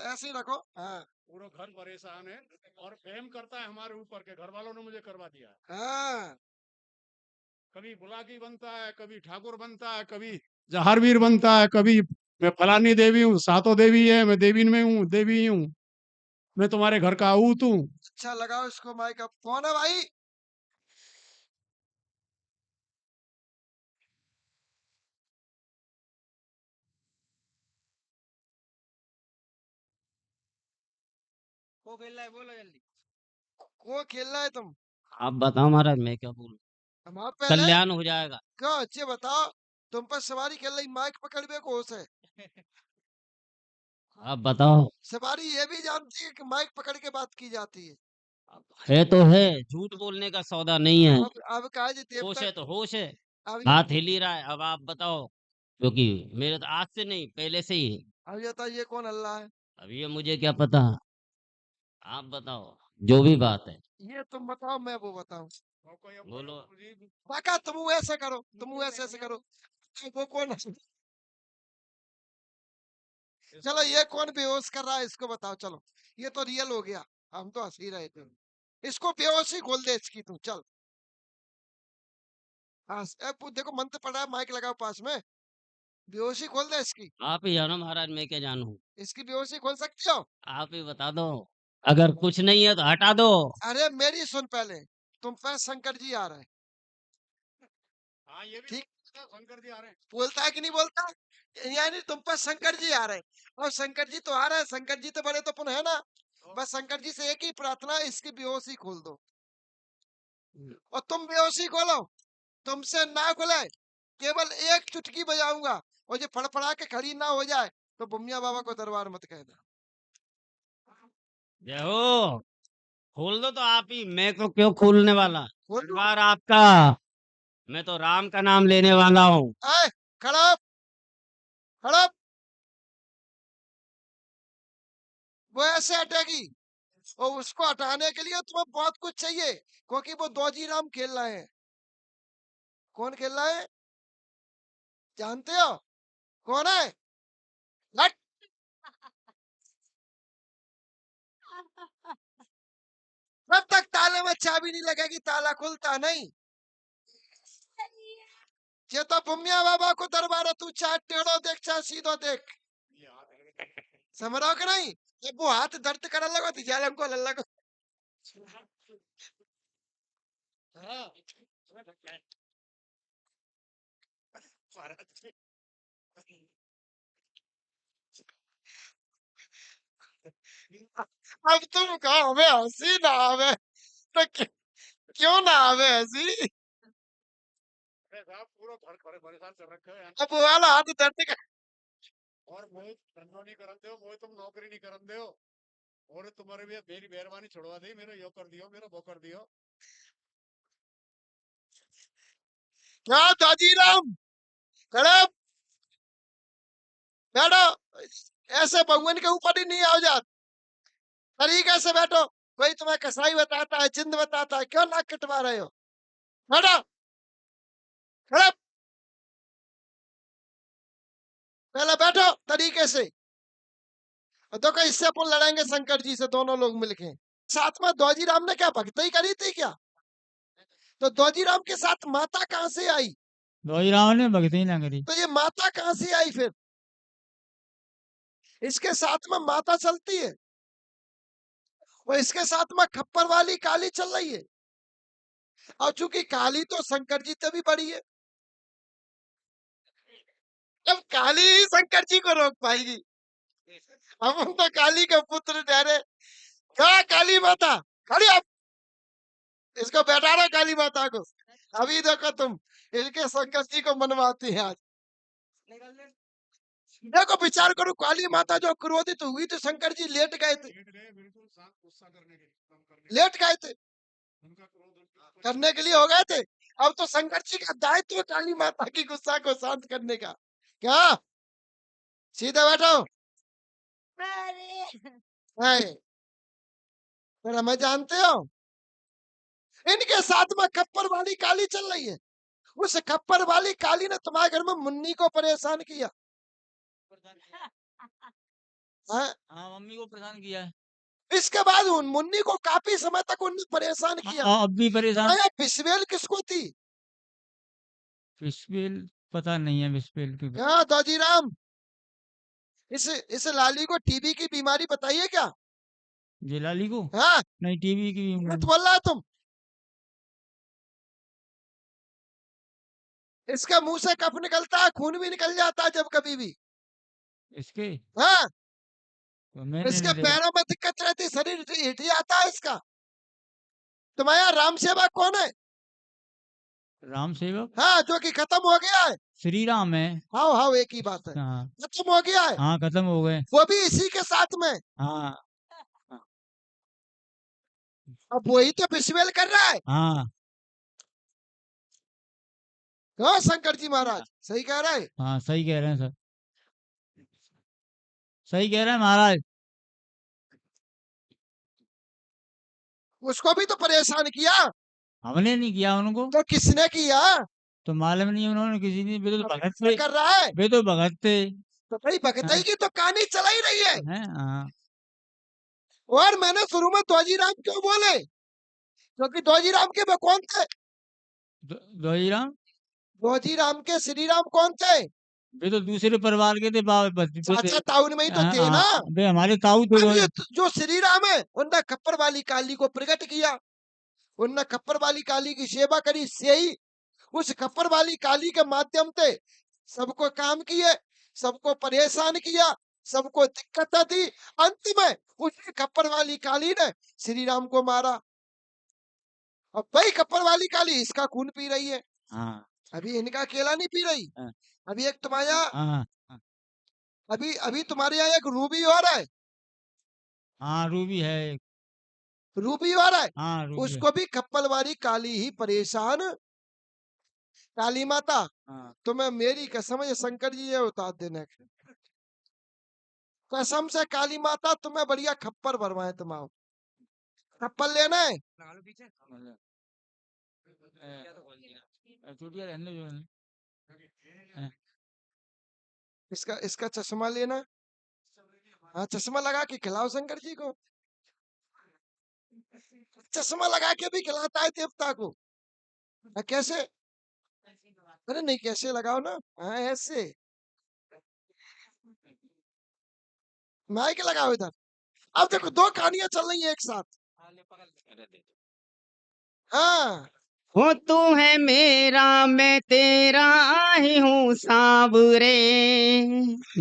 ऐसे ही रखो। हाँ पूरा घर परेशान है और फेम करता है हमारे ऊपर के घर वालों ने मुझे करवा दिया है। हाँ कभी बुलाकी बनता है, कभी ठाकुर बनता है, कभी जहारवीर बनता है, कभी मैं फलानी देवी हूँ, सातों देवी है, मैं देवी में हूँ, देवी हूँ, मैं तुम्हारे घर का आहूत हूँ। अच्छा लगाओ इसको माइक। अब कौन है भाई? वो खेल रहा है, बोलो जल्दी। को खेल रहा है तुम? आप बताओ महाराज, मैं क्या बोलूं? हम आप पहले कल्याण हो जाएगा। क्यों अच्छे बताओ। तुम पर सवारी खेल रही, माइक पकड़ बे को है। आप बताओ। सवारी ये भी जानती है कि माइक पकड़ के बात की जाती है। है तो है, झूठ बोलने का सौदा नहीं है। अब कहा जी होश देवता। है तो होश है। अब हाथ हिल ही रहा है। अब आप बताओ, क्योंकि मेरे तो आज से नहीं, पहले से ही है। अब ये बताइए कौन अल्लाह है? अब ये मुझे क्या पता। आप बताओ, जो भी बात है ये तुम बताओ, मैं वो बताऊं। बोलो। काका तुम ऐसे करो, तुम ऐसे करो। वो कौन है? चलो ये कौन बेहोश कर रहा है इसको बताओ। चलो ये तो रियल हो गया, हम तो हंस ही रहे थे। इसको बेहोशी खोल दे इसकी तू, चल। हाँ देखो मंत्र पड़ रहा है, माइक लगाओ पास में। बेहोशी खोल दे इसकी। आप ही जानो महाराज, मैं क्या जानू। इसकी बेहोशी खोल सकते हो? आप ही बता दो। अगर कुछ नहीं है तो हटा दो। अरे मेरी सुन पहले। तुम पे शंकर जी आ रहे हैं। हाँ ये भी ठीक। शंकर जी आ रहे हैं। बोलता है कि नहीं बोलता? यानी तुम पर शंकर जी आ रहे हैं, और शंकर जी तो आ रहे हैं, शंकर जी तो बड़े तो पुनः है ना। बस शंकर जी से एक ही प्रार्थना, इसकी बेहोशी खोल दो। और तुम बेहोशी खोलो। तुमसे ना खुले, केवल एक चुटकी बजाऊंगा, और जो फड़फड़ा के खड़ी ना हो जाए तो बुमिया बाबा को दरबार मत कहना। जय हो। खोल दो तो आप ही, मैं तो क्यों खोलने वाला। खोल दो। दरबार आपका। मैं तो राम का नाम लेने वाला हूँ। आए, खड़ा खड़ा। वो ऐसे हटेगी, और उसको हटाने के लिए तुम्हें बहुत कुछ चाहिए, क्योंकि वो दौजी राम खेल रहे हैं। कौन खेल रहा है? जानते हो कौन है? लट। जब तक ताले में चाबी नहीं लगेगी ताला खुलता नहीं। ये तो बुमिया बाबा को दरबार है, तू चाहे टेढ़ो देख चाहे सीधो देख। समझ रहा हो कि नहीं? ये वो हाथ दर्द करने लगो तो जालम को लल्ला को। हाँ। अब तुम कहो हमें हंसी ना आवे, तो क्यों ना आवे हंसी? साहब पूरा घर परेशान कर रखे हैं। अब वो वाला हाथ दर्द कर। और मोहित धंधो नहीं करन दो, मोहित तुम नौकरी नहीं करन दो, और तुम्हारे भी मेरी मेहरबानी छोड़वा दी, मेरा यो कर दियो, मेरा वो कर दियो। क्या दादी राम? खड़े बैठो। ऐसे भगवान के ऊपर ही नहीं आओ जात। तरीके से बैठो। कोई तुम्हें कसाई बताता है, चिन्ह बताता है, क्यों नाक कटवा रहे हो? बैठो। खड़े पहले बैठो तरीके से। और देखो इससे अपन लड़ेंगे शंकर जी से, दोनों लोग मिलके। साथ में दौजी राम ने क्या भक्ति करी थी क्या? तो दौजी राम के साथ माता कहां से आई? दौजीराव ने भक्ति ना करी। तो ये माता कहां से आई फिर? इसके साथ में माता चलती है, और इसके साथ में खप्पर वाली काली चल रही है। और चूंकि काली तो शंकर जी से भी बड़ी है, अब काली ही शंकर जी को रोक पाएगी? हम तो काली के पुत्र ठहरे। क्या काली माता? खड़ी आप। इसको बैठा रहा काली माता को। अभी देखो तुम इनके शंकर जी को मनवाती है आज। देखो विचार करो, काली माता जो क्रोधित हुई तो शंकर जी लेट गए थे। लेट गए बिल्कुल शांत, गुस्सा करने के लिए, कम करने लेट गए थे उनका क्रोध करने के लिए हो गए थे। अब तो शंकर जी का दायित्व है काली माता की गुस्सा को शांत करने का। क्या? सीधे बैठो। नहीं, फिर हमें जानते हो? इनके साथ में खप्पर वाली काली चल रही है। उस खप्पर वाली काली ने तुम्हारे घर में मुन्नी को परेशान किया। हाँ? हाँ मम्मी को परेशान किया है। इसके बाद उन मुन्नी को काफी समय तक उनने परेशान किया। हाँ अब भी परेशान। आया बिस्वेल किसको थी? बिस्पेल पता नहीं है बिस्पेल की। हाँ दौजीराम, इस लाली को टीबी की बीमारी बताइए क्या? जिलाली को हाँ, नहीं टीवी की झूठ बीमारी। बोल रहा है तुम। इसके मुंह से कफ निकलता है, खून भी निकल जाता है जब कभी भी। इसके हाँ, तो मैंने इसके नहीं देखा। पैरों में दिक्कत रहती, शरीर हिट जाता है इसका। तुम्हारा यहाँ राम सेवक कौन है? राम सेवक हाँ, जो कि खत्म हो गया है। श्री राम है। हाँ हाँ, एक ही बात है, हाँ खत्म हो गया है। हाँ खत्म हो गए। वो भी इसी के साथ में। हाँ अब वही तो बिस्वेल कर रहा है। हाँ हाँ शंकर जी महाराज सही कह रहा है। हाँ सही कह रहे हैं सर। सही कह रहे हैं महाराज। उसको भी तो परेशान किया। हमने नहीं किया उनको। तो किसने किया? तो मालूम नहीं उन्होंने किसी ने। वे तो अब भगत क्या थे। कर रहा है? वे तो भगत थे। तो भाई भगतई की तो कहानी चला ही रही है। हैं हाँ और मैंने शुरू में दौजीराम क्यों बोले? क्योंकि दौजीराम के वे कौन थे? दौजीराम दौजीराम के श्री राम कौन थे? वे तो दूसरे परिवार के थे। वे थे। चाचा ताऊन में ही तो हाँ, थे ना। हाँ, वे हमारे ताऊ थे। अब ये जो श्री राम है उनने खप्पर वाली काली को प्रकट किया। उनने खप्पर वाली काली की सेवा करी, से ही उस खप्पर वाली काली के माध्यम से सबको काम किए, सबको परेशान किया, सबको दिक्कत दी। अंत में उसी खप्पर वाली काली ने श्री राम को मारा। अब भाई खप्पर वाली काली इसका खून पी रही है। हाँ अभी इनका अकेला नहीं पी रही। हाँ अभी एक तुम्हारा हाँ अभी अभी तुम्हारे यहाँ एक रूबी और है। हाँ रूबी है एक। रूबी और है, हाँ रूबी है। उसको भी खप्पल वाली काली ही परेशान। काली माता हाँ तुम्हें मेरी कसम, ये शंकर जी ये उतार देने कसम से, काली माता तुम्हें बढ़िया खप्पर भरवाए। तुम आओ, खप्पर लेना है। चोटिया रहने जो है। इसका इसका चश्मा लेना। हाँ चश्मा लगा के खिलाओ शंकर जी को। चश्मा लगा के भी खिलाता है देवता को। हाँ, कैसे? अरे नहीं, कैसे लगाओ ना। हाँ ऐसे माइक लगाओ इधर। अब देखो दो कहानियां चल रही है एक साथ। हाँ हो तू है मेरा मैं तेरा ही हूँ सांवरे,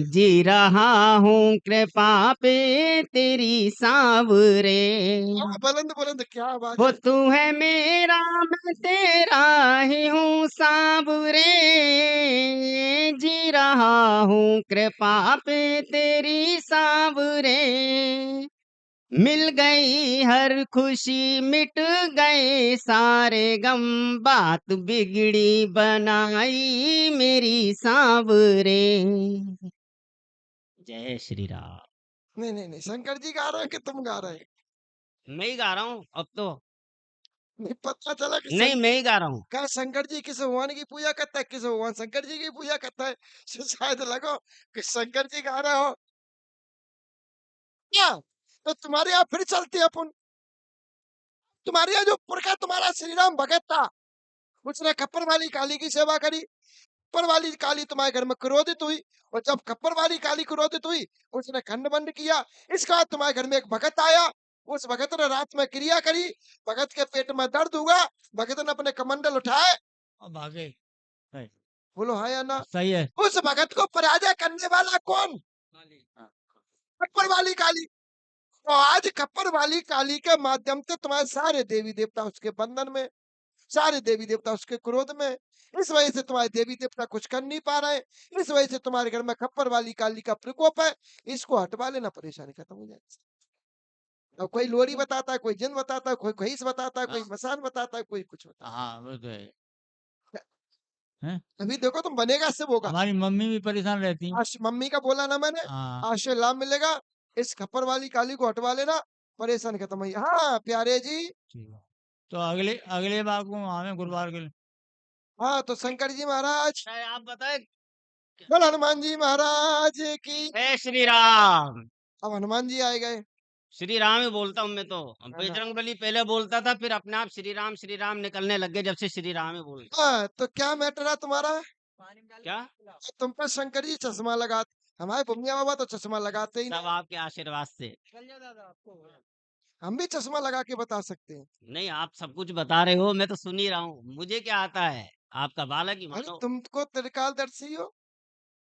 जी रहा हूँ कृपा पे तेरी सांवरे। बुलंद बुलंद क्या आवाज वो है। तू है मेरा मैं तेरा ही हूँ सांवरे, जी रहा हूँ कृपा पे तेरी सांवरे। मिल गई हर खुशी मिट गए सारे गम, बात बिगड़ी बनाई मेरी सांवरे। जय श्री राम। नहीं नहीं नहीं, शंकर जी गा रहे हैं कि तुम गा रहे हैं? मैं ही गा रहा हूँ अब तो। नहीं पता चला कि नहीं मैं ही गा रहा हूँ। क्या शंकर जी किस भगवान की पूजा करता है, किस भगवान शंकर जी की पूजा करता है। शायद लगो कि शंकर जी गा रहे हो क्या? तो तुम्हारे यहाँ फिर चलते हैं अपन। तुम्हारे यहाँ जो पुरखा तुम्हारा श्री राम भगत था, उसने खप्पर वाली काली की सेवा करी। खप्पर वाली काली तुम्हारे घर में क्रोधित हुई, और जब खप्पर वाली काली क्रोधित हुई उसने खंड बंड किया। इसके बाद तुम्हारे घर में एक भगत आया। उस भगत ने रात में क्रिया करी। भगत के पेट में दर्द हुआ। भगत ने अपने कमंडल उठाए। अब भागे। सही बोलो हाँ या ना? सही है। उस भगत को पराजय करने वाला कौन? हाँ, खप्पर वाली काली। तो आज खप्पर वाली काली के माध्यम से तुम्हारे सारे देवी देवता उसके बंधन में, सारे देवी देवता उसके क्रोध में। इस वजह से तुम्हारे देवी देवता कुछ कर नहीं पा रहे। इस वजह से तुम्हारे घर में खप्पर वाली काली का प्रकोप है। इसको हटवा लेना, परेशानी खत्म हो जाएगी। अब कोई लोरी बताता है, कोई जिन बताता है, कोई खहीस बताता है, कोई मसान बताता है, कोई कुछ बताता हाँ वो तो है। है। हैं? अभी देखो तुम बनेगा सिर्फ होगा। हमारी मम्मी भी परेशान रहती है। आज मम्मी का बोला ना मैंने, हाँ आज से लाभ मिलेगा। इस खप्पर वाली काली को हटवा लेना, परेशानी खत्म हुई। हाँ प्यारे जी। ठीक है। तो अगले अगले बार को हमें गुरुवार के लिए। हाँ तो शंकर जी महाराज, आप बताए। बोल हनुमान जी महाराज की। जय श्री राम। अब हनुमान जी आए गए। श्री राम ही बोलता हूँ मैं तो। है ना? बजरंग बली पहले बोलता था, फिर अपने आप श्री राम निकलने लग गए जब से श्री राम ही बोलता। हाँ, तो क्या मैटर है तुम्हारा? क्या? तुम पर शंकर जी चश्मा लगाते, हमारे भुमिया बाबा तो चश्मा लगाते ही सब नहीं। आपके आशीर्वाद से। हम भी चश्मा लगा के बता सकते हैं। नहीं, आप सब कुछ बता रहे हो, मैं तो सुन ही रहा हूँ। मुझे क्या आता है? आपका बालक ही अरे मानो। तुमको त्रिकालदर्शी हो,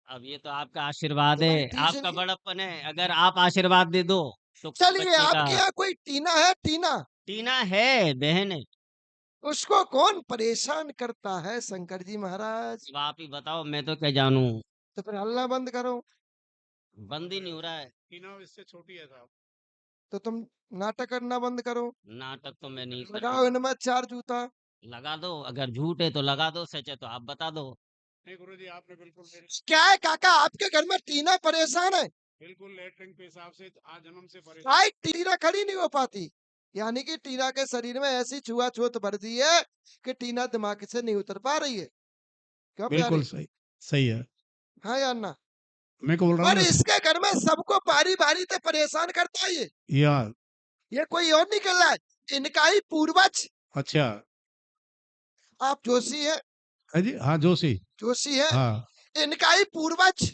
अब ये तो आपका आशीर्वाद तुम्हारी है, तीसरी आपका बड़प्पन है। अगर आप आशीर्वाद दे दो तो चलिए बच्चे का आपके यहाँ कोई टीना है? टीना, टीना है, बहन है। उसको कौन परेशान करता है शंकर जी महाराज? अब आप ही बताओ, मैं तो क्या जानू। तो फिर हल्ला बंद करो। बंद ही नहीं हो रहा है। तीनों इससे छोटी है साहब। तो तुम नाटक करना बंद करो। नाटक तो मैं नहीं कर लगाओ रहा। इनमें चार जूता। लगा दो, अगर झूठ है तो लगा दो, सच है तो आप बता दो। नहीं गुरुजी, आपने बिल्कुल मेरे क्या है काका, आपके घर में टीना परेशान है? बिल्कुल लेटरिन पेशाब से आज जन्म से परेशान। भाई टीना खड़ी नहीं हो पाती, यानी कि टीना के शरीर में ऐसी छुआछूत भर दी है कि टीना दिमाग से नहीं उतर पा रही है। क्यों बिल्कुल प्यारे? सही, सही है। हाँ या ना? मैं को बोल रहा हूँ और ना इसके घर में सबको बारी बारी से परेशान करता है यार। ये कोई और निकल रहा है, इनका ही पूर्वज। अच्छा आप जोशी है, है जी, हाँ जोशी। जोशी है, हाँ इनका ही पूर्वज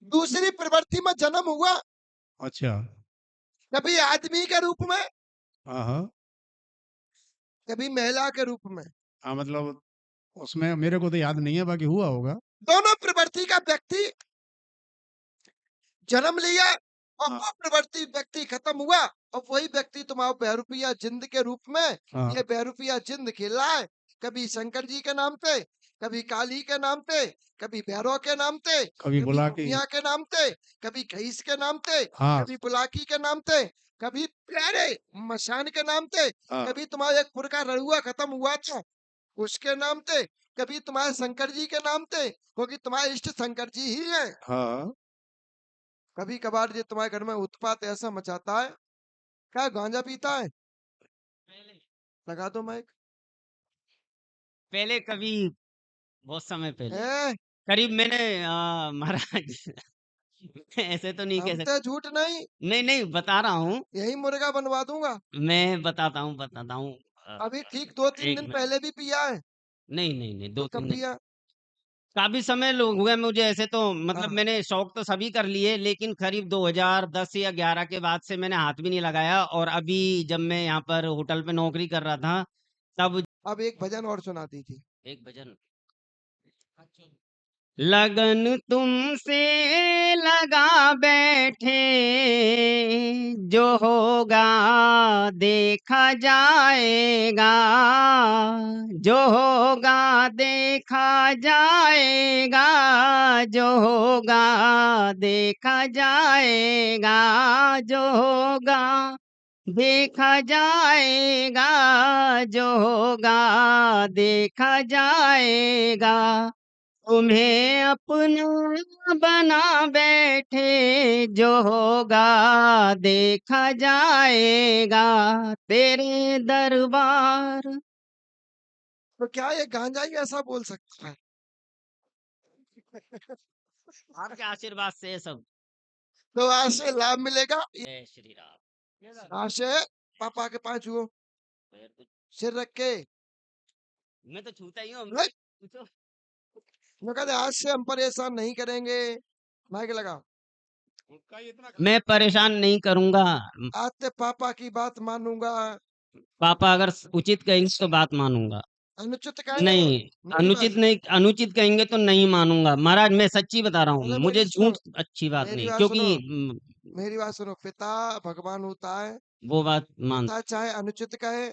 दूसरी प्रवृत्ति में जन्म हुआ, अच्छा। कभी आदमी के रूप में, हाँ हाँ कभी महिला के रूप में। हाँ, मतलब उसमें मेरे को तो याद नहीं है, बाकी हुआ होगा। दोनों प्रवृत्ति का व्यक्ति जन्म लिया और हाँ वो प्रवृत्ति व्यक्ति खत्म हुआ, और वही व्यक्ति तुम्हारा बहरूपिया जिंद के रूप में हाँ ये बहरूपिया जिंद खेल रहा है। कभी शंकर जी के नाम पे, कभी काली के नाम पे, कभी भैरव के नाम पे, कभी कभी बुलाकी। भूमिया के नाम पे, कभी खईस के नाम पे, हाँ कभी बुलाकी के नाम पे, कभी प्यारे मशान के नाम पे, हाँ कभी तुम्हारा एक पुर का रड़ुआ खत्म हुआ था उसके नाम पे, कभी तुम्हारे शंकर जी के नाम पे, क्योंकि तुम्हारे इष्ट शंकर जी ही है। हाँ। कभी कभार ये तुम्हारे घर में उत्पात ऐसा मचाता है, क्या गांजा पीता है? लगा दो माइक। पहले कभी, बहुत समय पहले, ए, करीब मैंने महाराज ऐसे तो नहीं कह हम तो सकते। झूठ नहीं, नहीं नहीं, बता रहा हूँ। यही मुर्गा बनवा दूंगा। मैं बताता हूँ। अभी ठीक 2-3 एक दिन मिनट। पहले भी पिया है। नहीं, तो दो कब तीन दिन पिया? काफी समय लोग हुए मुझे। ऐसे तो मतलब हाँ, मैंने शौक तो सभी कर लिए, लेकिन करीब 2010 या 11 के बाद से मैंने हाथ भी नहीं लगाया। और अभी जब मैं यहाँ पर होटल पे नौकरी कर रहा था, तब अब एक भजन और सुना दीजिए। एक भजन। लगन तुमसे लगा बैठे, जो होगा देखा जाएगा, जो होगा देखा जाएगा, जो होगा देखा जाएगा, जो होगा देखा जाएगा, जो होगा देखा जाएगा। तुम्हें अपना बना बैठे, जो होगा देखा जाएगा, तेरे दरबार। तो क्या ये गांजा ही ऐसा बोल सकता है? आपके आशीर्वाद से ये सब। तो आज से लाभ मिलेगा। जय श्री राम। आज से पापा के पांच हुओ पैर तो- सिर रख के, मैं तो छूता ही हूँ। नहीं, पूछो। मैं कहते आज से हम परेशान नहीं करेंगे। माइक लगाओ। उनका ही इतना मैं परेशान नहीं करूंगा। आज से पापा की बात मानूंगा। पापा अगर उचित कहेंगे तो बात मानूंगा। अनुचित कहेंगे नहीं, मेरी बात, अनुचित कहेंगे तो नहीं मानूंगा महाराज। मैं सच्ची बता रहा अरे हूँ, मेरी मुझे सुनो, झूठ अच्छी बात मेरी नहीं, बात क्योंकि सुनो, मेरी बात सुनो। पिता भगवान होता है। वो बात मान पिता चाहे अनुचित कहे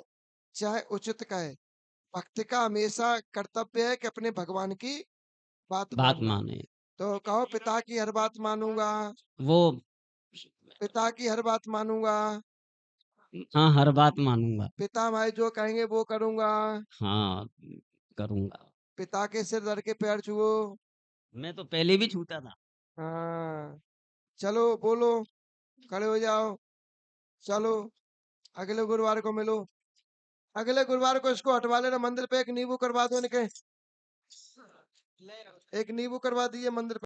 चाहे उचित कहे, भक्त का हमेशा कर्तव्य है कि अपने भगवान की बात बात मानना। माने। तो कहो पिता की हर बात मानूंगा, वो पिता की हर बात मानूंगा, हाँ, हर बात मानूंगा। पिता हमारे जो कहेंगे वो करूंगा, हाँ, करूंगा। पिता के सिर धर के पैर छुओ। मैं तो पहले भी छूता था। हाँ, चलो बोलो, खड़े हो जाओ, चलो अगले गुरुवार को मिलो। अगले गुरुवार को इसको हटवा लेना मंदिर पे, एक नींबू करवा दो इनके, एक नींबू करवा दिए मंदिर पे।